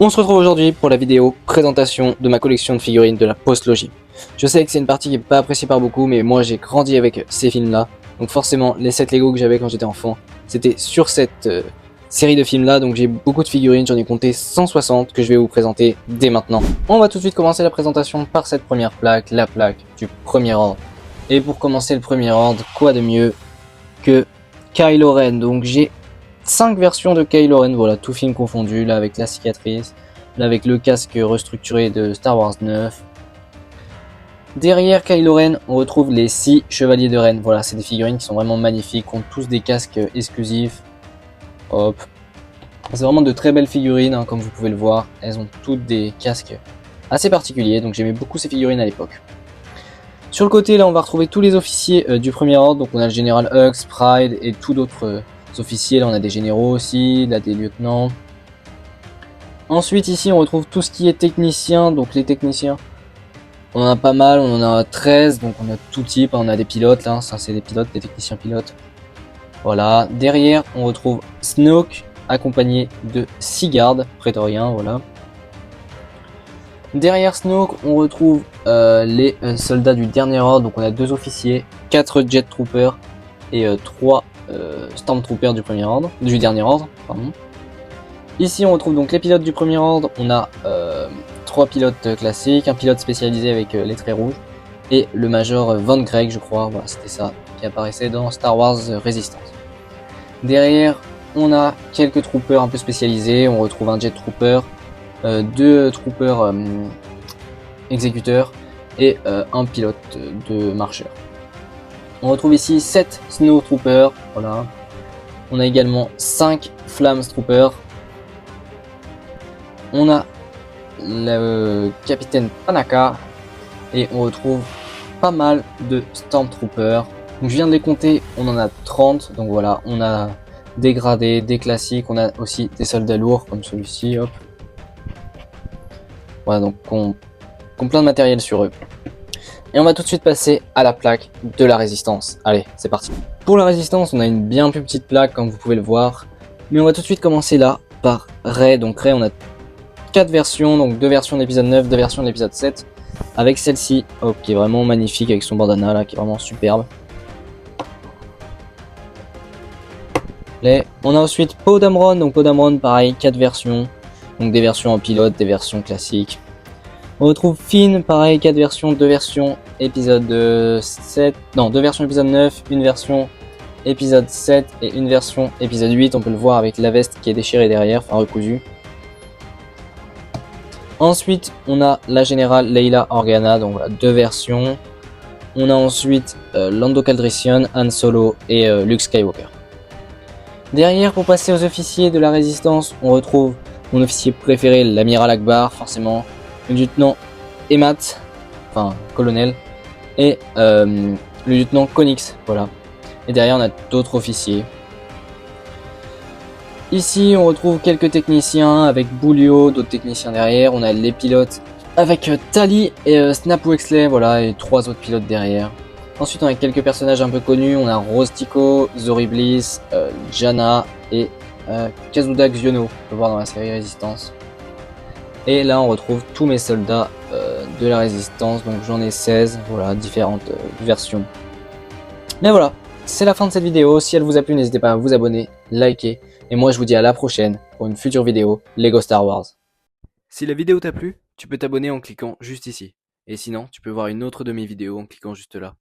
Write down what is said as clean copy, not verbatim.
On se retrouve aujourd'hui pour la vidéo présentation de ma collection de figurines de la postlogie. Je sais que c'est une partie qui n'est pas appréciée par beaucoup, mais moi j'ai grandi avec ces films-là. Donc forcément, les 7 Lego que j'avais quand j'étais enfant, c'était sur cette série de films-là. Donc j'ai beaucoup de figurines, j'en ai compté 160 que je vais vous présenter dès maintenant. On va tout de suite commencer la présentation par cette première plaque, la plaque du premier ordre. Et pour commencer le premier ordre, quoi de mieux que Kylo Ren. Donc j'ai 5 versions de Kylo Ren, voilà, tout film confondu, là avec la cicatrice, là avec le casque restructuré de Star Wars 9. Derrière Kylo Ren, on retrouve les 6 chevaliers de Ren. Voilà, c'est des figurines qui sont vraiment magnifiques, ont tous des casques exclusifs. Hop. C'est vraiment de très belles figurines, hein, comme vous pouvez le voir. Elles ont toutes des casques assez particuliers, donc j'aimais beaucoup ces figurines à l'époque. Sur le côté, là, on va retrouver tous les officiers du premier ordre. Donc on a le général Hux, Pride et tout d'autres officiers. Là, on a des généraux aussi, là des lieutenants. Ensuite, ici, on retrouve tout ce qui est technicien. Donc les techniciens, on en a pas mal, on en a 13. Donc on a tout type, on a des pilotes là, ça c'est des pilotes, des techniciens pilotes. Voilà, derrière, on retrouve Snoke accompagné de 6 gardes prétoriens, voilà. Derrière Snoke, on retrouve les soldats du dernier ordre. Donc on a 2 officiers, 4 jet troopers et 3 stormtroopers du premier ordre, du dernier ordre, pardon. Ici on retrouve donc les pilotes du premier ordre. On a 3 pilotes classiques, un pilote spécialisé avec les traits rouges et le major Von Greg, je crois. Voilà, c'était ça qui apparaissait dans Star Wars Resistance. Derrière, on a quelques troopers un peu spécialisés. On retrouve un jet trooper, 2 troopers exécuteurs et un pilote de marcheur. On retrouve ici 7 Snow Troopers, voilà. On a également 5 Flames Troopers. On a le capitaine Panaka et on retrouve pas mal de Stormtroopers. Donc je viens de les compter, on en a 30. Donc voilà, on a des gradés, des classiques, on a aussi des soldats lourds comme celui-ci, hop. Voilà, donc on plein de matériel sur eux. Et on va tout de suite passer à la plaque de la résistance. Allez, c'est parti. Pour la résistance, on a une bien plus petite plaque comme vous pouvez le voir. Mais on va tout de suite commencer là par Rey. Donc Rey, on a 4 versions, donc 2 versions de l'épisode 9, 2 versions de l'épisode 7. Avec celle-ci, qui est vraiment magnifique avec son bandana là, qui est vraiment superbe. On a ensuite Poe Dameron. Donc Poe Dameron, pareil, 4 versions. Donc des versions en pilote, des versions classiques. On retrouve Finn, pareil, 4 versions, 2 versions épisode 7, non, 2 versions épisode 9, une version épisode 7 et une version épisode 8. On peut le voir avec la veste qui est déchirée derrière, enfin recousue. Ensuite, on a la générale Leila Organa, donc voilà, 2 versions. On a ensuite Lando Calrissian, Han Solo et Luke Skywalker. Derrière, pour passer aux officiers de la résistance, on retrouve mon officier préféré, l'amiral Akbar, forcément. Le lieutenant Emat, enfin colonel, et le lieutenant Konix, voilà. Et derrière on a d'autres officiers. Ici on retrouve quelques techniciens avec Boulio, d'autres techniciens derrière. On a les pilotes avec Tali et Snap Wexley, voilà, et 3 autres pilotes derrière. Ensuite on a quelques personnages un peu connus. On a Rose Tico, Zori Bliss, Jana et Kazuda Xiono, on peut voir dans la série Résistance. Et là on retrouve tous mes soldats de la résistance, donc j'en ai 16, voilà, différentes versions. Mais voilà, c'est la fin de cette vidéo. Si elle vous a plu, n'hésitez pas à vous abonner, liker, et moi je vous dis à la prochaine pour une future vidéo Lego Star Wars. Si la vidéo t'a plu, tu peux t'abonner en cliquant juste ici. Et sinon, tu peux voir une autre de mes vidéos en cliquant juste là.